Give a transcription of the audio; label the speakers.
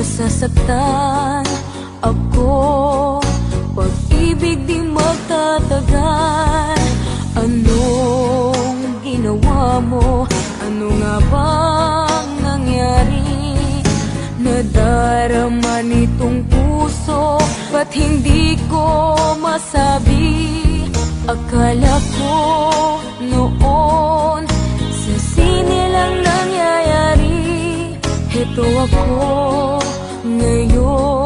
Speaker 1: masasaktan ako. Pag-ibig di magtatagal. Anong ginawa mo? Ano nga bang nangyari? Nadarama nitong puso, ba't hindi ko masabi? Akala ko noon sa sine lang nangyayari. Heto ako ngayon.